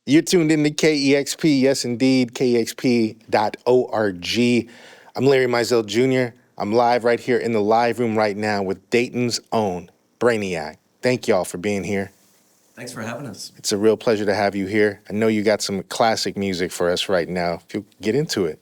You're tuned in to KEXP, yes indeed, KEXP.org. I'm Larry Mizell Jr. I'm live right here in the live room right now with Dayton's own Brainiac. Thank y'all for being here. Thanks for having us. It's a real pleasure to have you here. I know you got some classic music for us right now. If you'll get into it.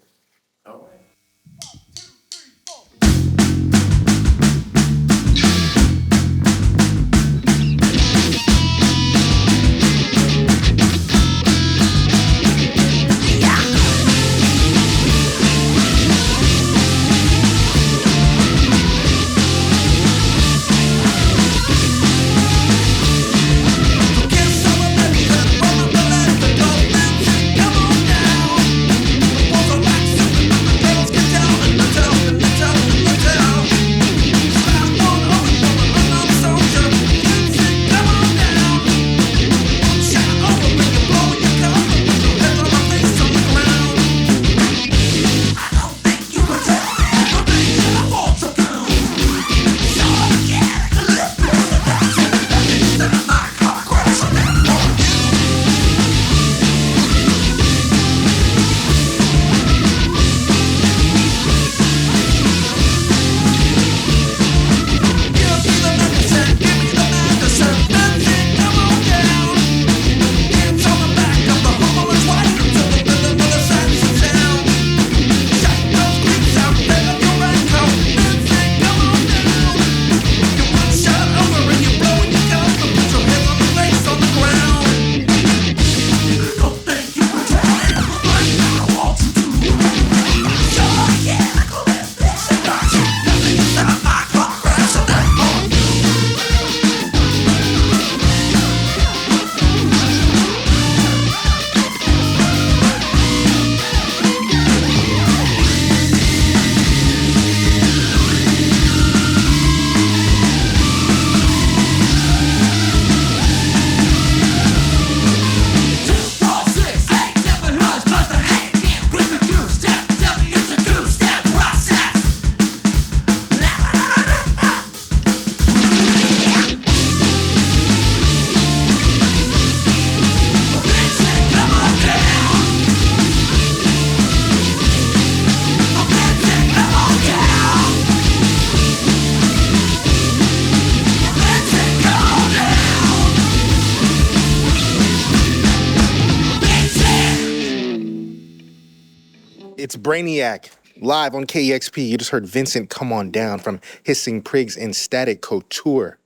It's Brainiac, live on KEXP. You just heard Vincent Come On Down from Hissing Prigs and Static Couture.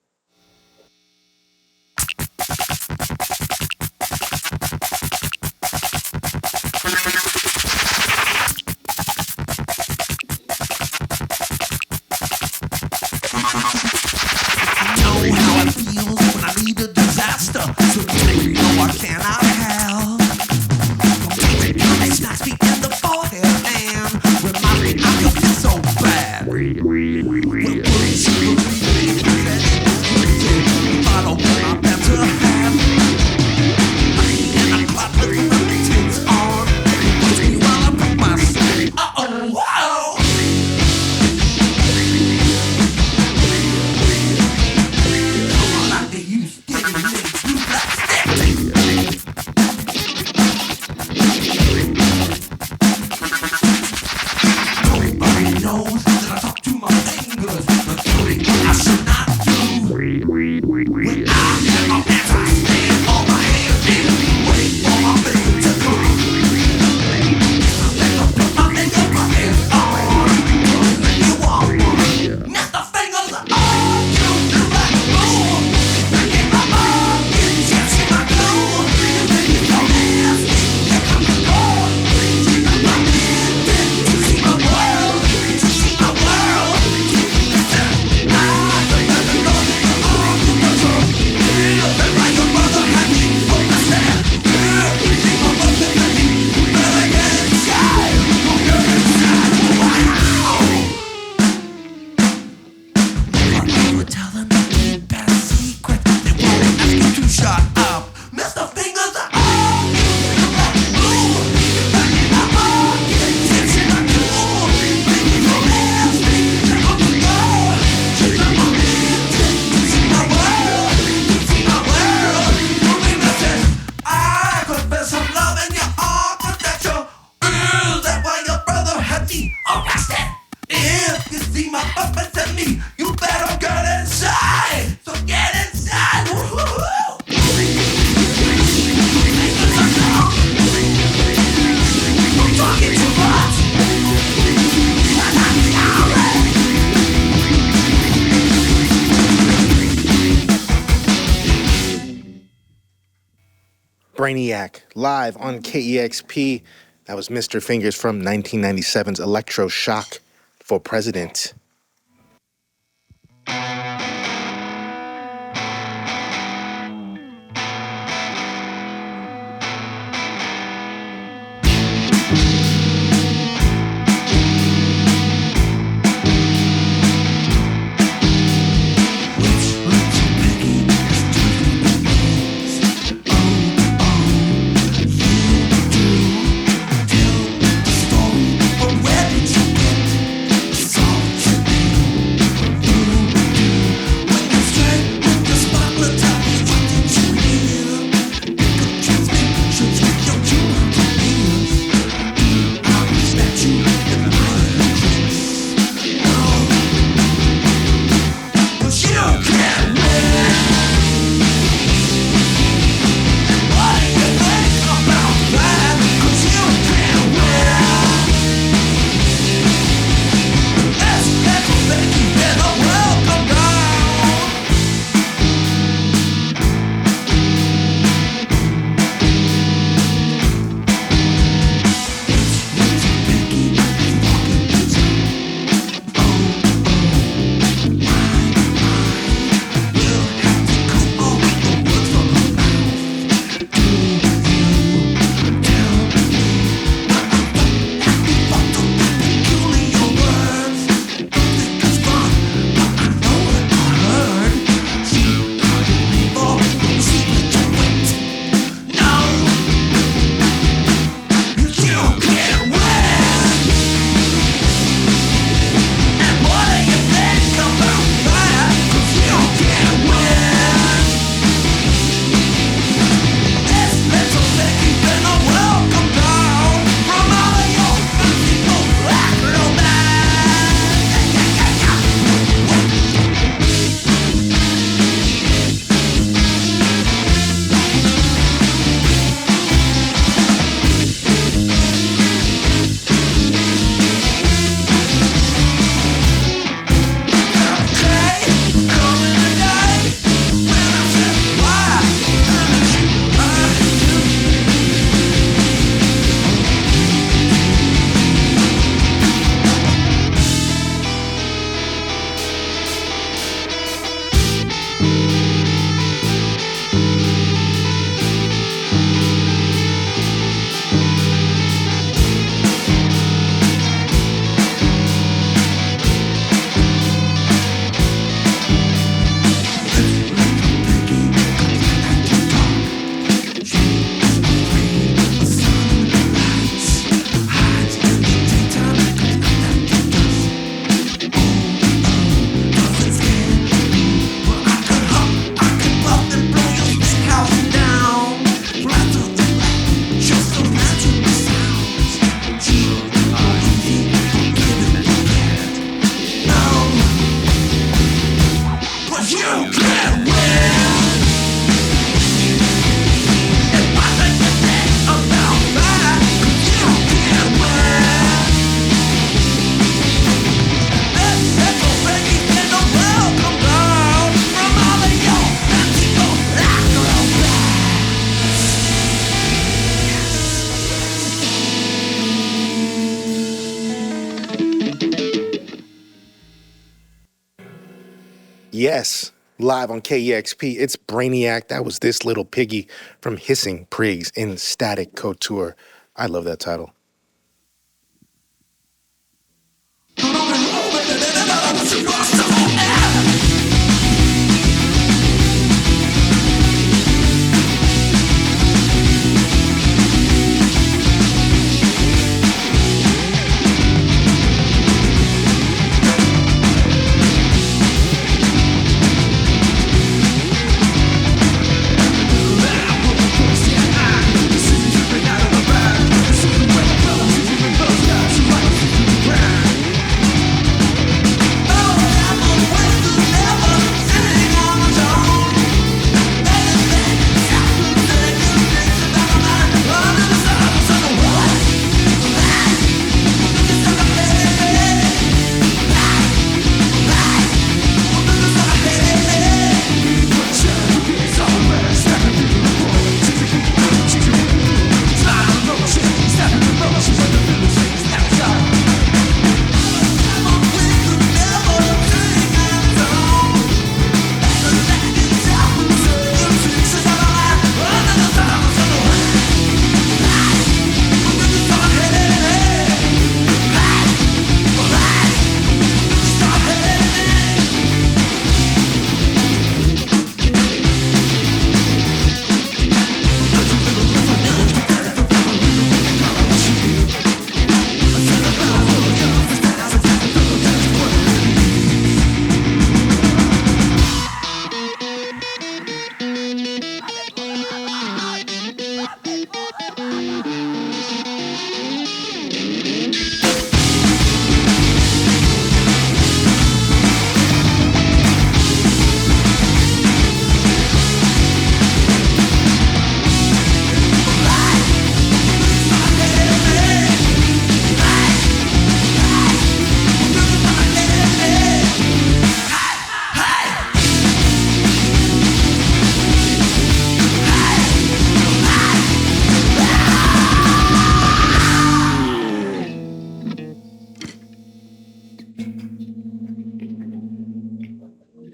Brainiac, live on KEXP. That was Mr. Fingers from 1997's Electroshock for President. Yes, live on KEXP, it's Brainiac. That was This Little Piggy from Hissing Prigs in Static Couture. I love that title. We're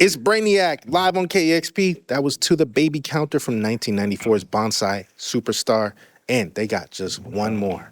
It's Brainiac, live on KEXP. That was To the Baby Counter from 1994's Bonsai Superstar. And they got just one more.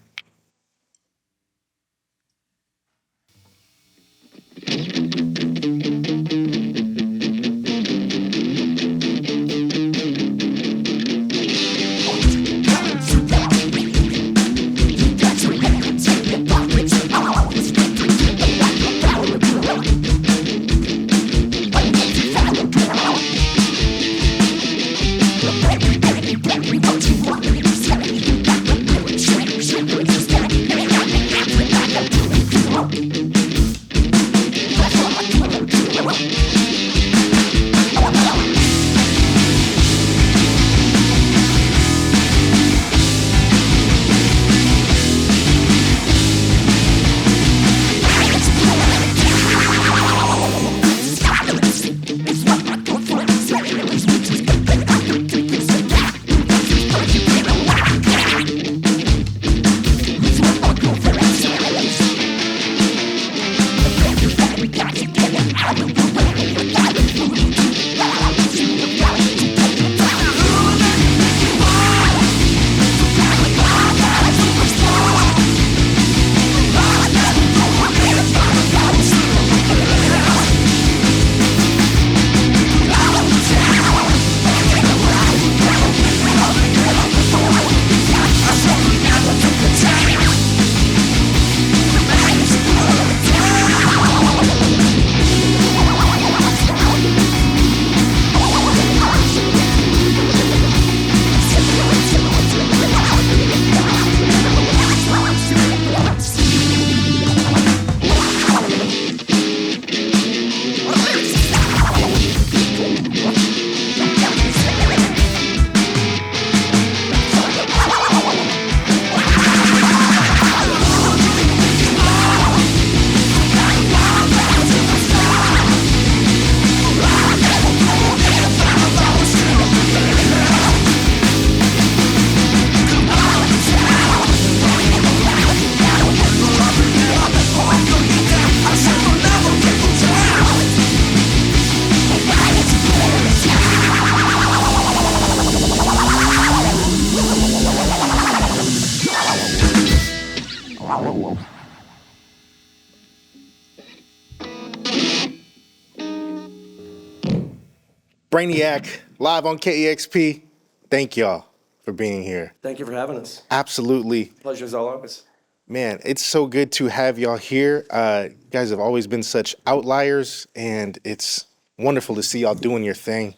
Brainiac, live on KEXP. Thank y'all for being here. Thank you for having us. Absolutely. Pleasure's all ours. Man, it's so good to have y'all here. You guys have always been such outliers, and it's wonderful to see y'all doing your thing.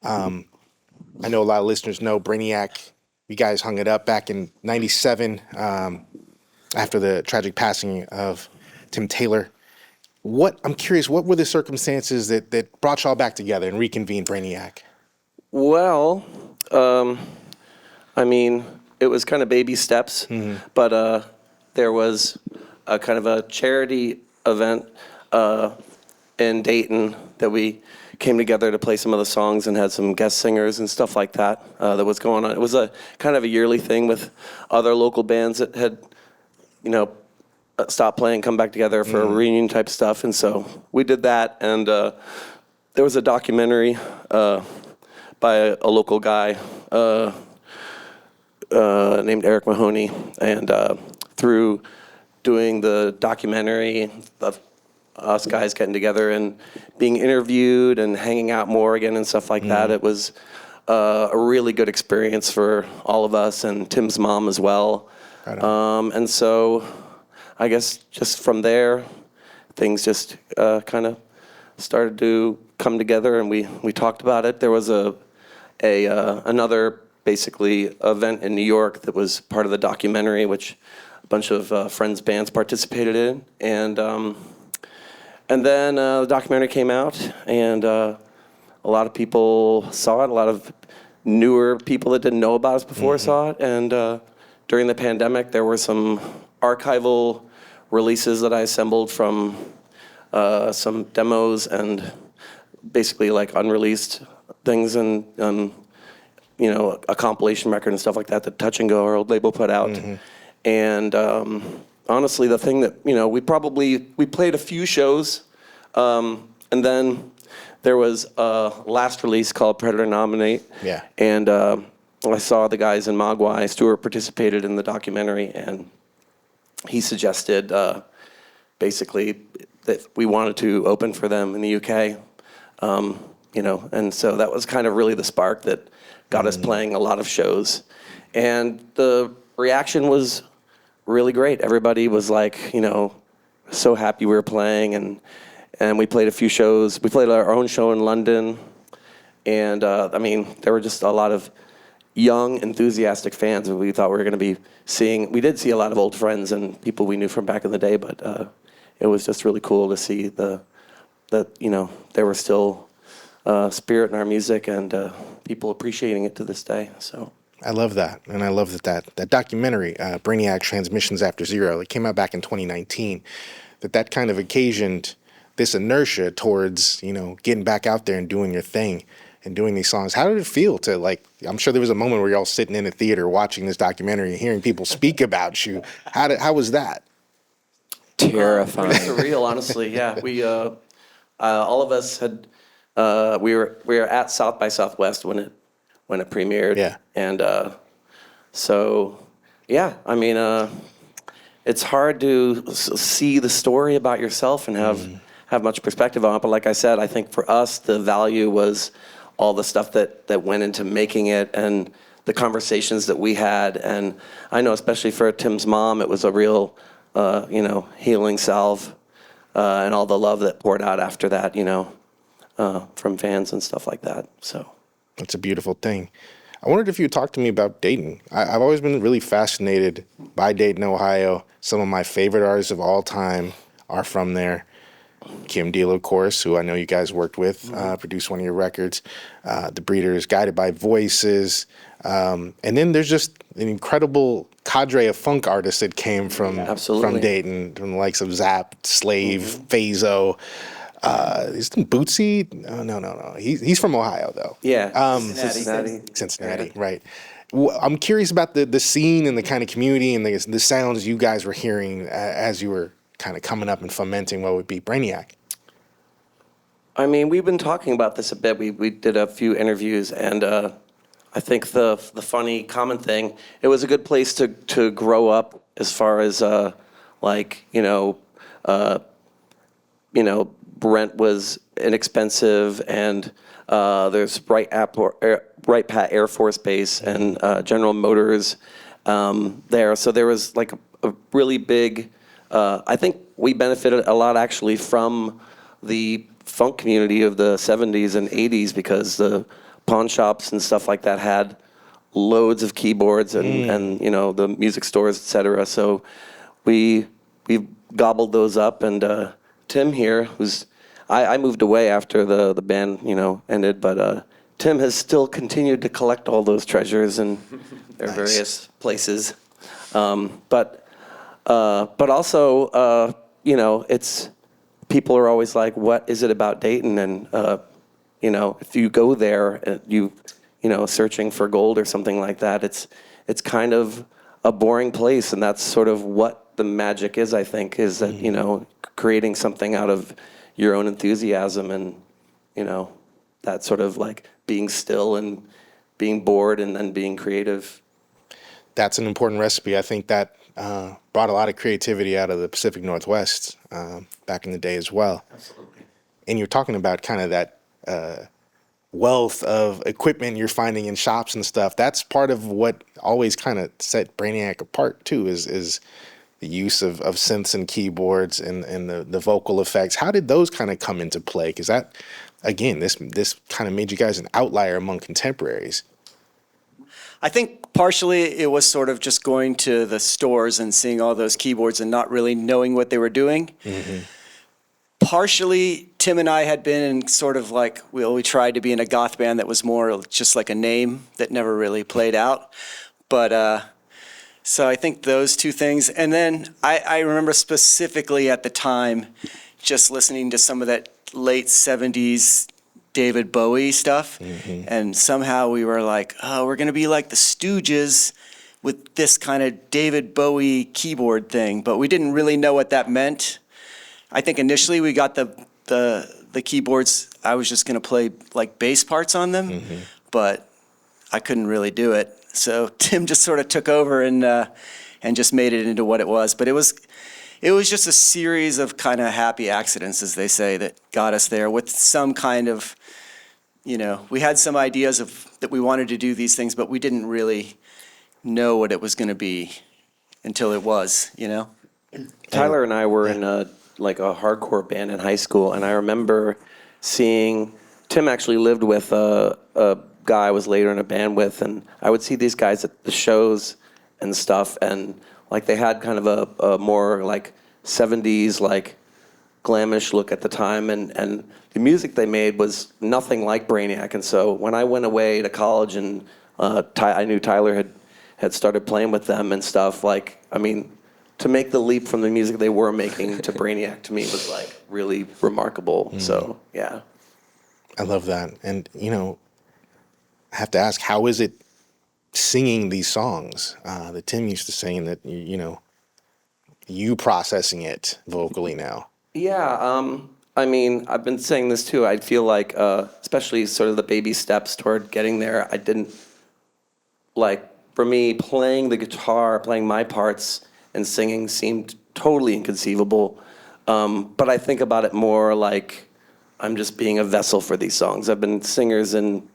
I know a lot of listeners know Brainiac. You guys hung it up back in '97 after the tragic passing of Tim Taylor. I'm curious, what were the circumstances that brought y'all back together and reconvened Brainiac? Well, I mean, it was kind of baby steps, but there was a kind of a charity event in Dayton that we came together to play some of the songs and had some guest singers and stuff like that that was going on. It was a kind of a yearly thing with other local bands that had, stopped playing, come back together for reunion type stuff. And so we did that. And there was a documentary by a local guy named Eric Mahoney. And through doing the documentary of us guys getting together and being interviewed and hanging out more again and stuff like that, it was a really good experience for all of us and Tim's mom as well. Right on. And so I guess just from there, things just kind of started to come together, and we talked about it. There was another basically event in New York that was part of the documentary, which a bunch of friends' bands participated in, and then the documentary came out, and a lot of people saw it. A lot of newer people that didn't know about us before saw it, and during the pandemic, there were some archival releases that I assembled from some demos and basically like unreleased things and a compilation record and stuff like that that Touch and Go, our old label, put out. And honestly, the thing that we played a few shows, and then there was a last release called Predator Nominate. Yeah. And I saw the guys in Mogwai. Stuart participated in the documentary, and he suggested basically that we wanted to open for them in the UK. And so that was kind of really the spark that got us playing a lot of shows. And the reaction was really great. Everybody was like, so happy we were playing, and we played a few shows. We played our own show in London, and there were just a lot of young, enthusiastic fans that we thought we were going to be seeing. We did see a lot of old friends and people we knew from back in the day, but it was just really cool to see that there was still spirit in our music and people appreciating it to this day. So I love that, and I love that documentary, Brainiac Transmissions After Zero, it came out back in 2019, that kind of occasioned this inertia towards, getting back out there and doing your thing and doing these songs. How did it feel to, I'm sure there was a moment where y'all sitting in a theater watching this documentary and hearing people speak about you. How was that? Terrifying. Pretty surreal, honestly. Yeah, we all of us had we were at South by Southwest when it premiered. Yeah. And it's hard to see the story about yourself and have much perspective on it. But like I said, I think for us the value was all the stuff that went into making it and the conversations that we had. And I know especially for Tim's mom, it was a real healing salve, and all the love that poured out after that, from fans and stuff like that. So That's a beautiful thing. I wondered if you would talk to me about Dayton. I've always been really fascinated by Dayton, Ohio. Some of my favorite artists of all time are from there. Kim Deal, of course, who I know you guys worked with, produced one of your records. The Breeders, Guided by Voices. And then there's just an incredible cadre of funk artists that came from Dayton, from the likes of Zapp, Slave, Phaso. Is it Bootsy? No. He's from Ohio, though. Yeah, Cincinnati, right. I'm curious about the scene and the kind of community and the sounds you guys were hearing as you were kind of coming up and fomenting what would be Brainiac. I mean, we've been talking about this a bit. We did a few interviews, and I think the funny common thing, it was a good place to grow up as far as rent was inexpensive, and there's Wright Pat Air Force Base and General Motors there. So there was like a really big, I think we benefited a lot actually from the funk community of the 70s and 80s, because the pawn shops and stuff like that had loads of keyboards and the music stores, etc. So we gobbled those up, and Tim here, I moved away after the band ended, but Tim has still continued to collect all those treasures in their various places. But also it's people are always like, what is it about Dayton? And if you go there and searching for gold or something like that, it's kind of a boring place, and that's sort of what the magic is, I think, is that creating something out of your own enthusiasm and that sort of like being still and being bored and then being creative. That's an important recipe. I think that brought a lot of creativity out of the Pacific Northwest back in the day as well. Absolutely. And you're talking about kind of that wealth of equipment you're finding in shops and stuff. That's part of what always kind of set Brainiac apart too, is the use of synths and keyboards and the vocal effects. How did those kind of come into play? Because that, again, this kind of made you guys an outlier among contemporaries. I think partially it was sort of just going to the stores and seeing all those keyboards and not really knowing what they were doing. Mm-hmm. Partially, Tim and I had been in sort of like, we tried to be in a goth band that was more just like a name that never really played out. But so I think those two things. And then I remember specifically at the time just listening to some of that late 70s David Bowie stuff. Mm-hmm. And somehow we were like, oh, we're going to be like the Stooges with this kind of David Bowie keyboard thing. But we didn't really know what that meant. I think initially we got the the keyboards, I was just going to play like bass parts on them, but I couldn't really do it. So Tim just sort of took over and just made it into what it was. But it was just a series of kind of happy accidents, as they say, that got us there with some kind of, we had some ideas of that we wanted to do these things, but we didn't really know what it was going to be until it was, Tyler and I were in a hardcore band in high school, and I remember seeing Tim actually lived with a guy I was later in a band with, and I would see these guys at the shows and stuff, and like they had kind of a more like 70s like glamish look at the time, and the music they made was nothing like Brainiac. And so when I went away to college and I knew Tyler had started playing with them and stuff, like, I mean, to make the leap from the music they were making to Brainiac to me was like really remarkable. So yeah, I love that. And I have to ask, how is it singing these songs that Tim used to sing, that you processing it vocally now? Yeah, I mean, I've been saying this too. I feel like, especially sort of the baby steps toward getting there, I didn't, like, for me, playing the guitar, playing my parts, and singing seemed totally inconceivable. But I think about it more like I'm just being a vessel for these songs. I've been singers in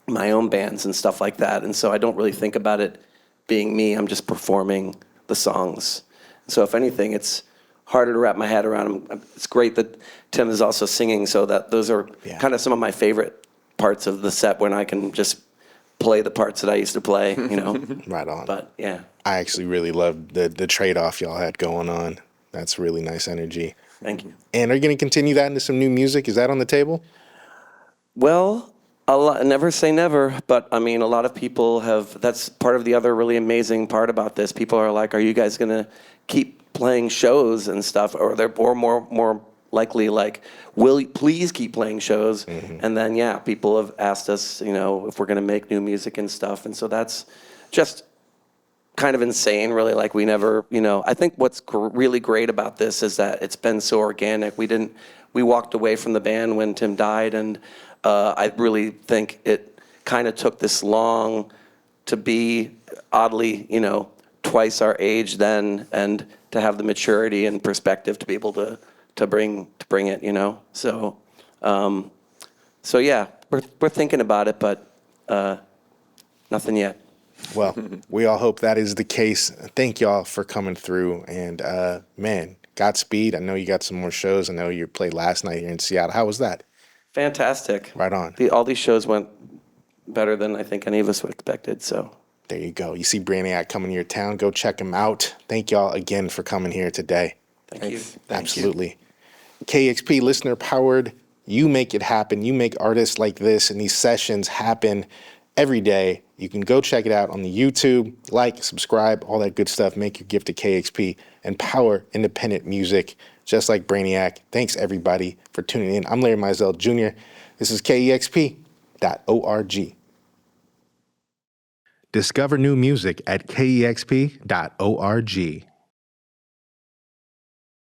my own bands and stuff like that, and so I don't really think about it being me. I'm just performing the songs. So if anything, it's harder to wrap my head around. It's great that Tim is also singing, so that those are kind of some of my favorite parts of the set, when I can just play the parts that I used to play, Right on. But yeah. I actually really loved the trade-off y'all had going on. That's really nice energy. Thank you. And are you going to continue that into some new music? Is that on the table? Well, never say never, but I mean, a lot of people have, that's part of the other really amazing part about this. People are like, are you guys going to keep playing shows and stuff? Or they're more likely like, will you please keep playing shows? And then, yeah, people have asked us, if we're going to make new music and stuff. And so that's just kind of insane, really. Like, we never, I think what's really great about this is that it's been so organic. We walked away from the band when Tim died, and I really think it kind of took this long to be, oddly, twice our age then, and to have the maturity and perspective to be able to bring it, So, so yeah, we're thinking about it, but nothing yet. Well, we all hope that is the case. Thank y'all for coming through, and man, Godspeed. I know you got some more shows. I know you played last night here in Seattle. How was that? Fantastic. Right on. All these shows went better than I think any of us would expected. So There you go. You see Brainiac coming to your town, go check him out. Thank y'all again for coming here today. thank you. Absolutely. KEXP listener powered. You make it happen. You make artists like this and these sessions happen every day. You can go check it out on the YouTube, like, subscribe, all that good stuff. Make your gift to KEXP and power independent music, just like Brainiac. Thanks, everybody, for tuning in. I'm Larry Mizell Jr. This is KEXP.org. Discover new music at KEXP.org.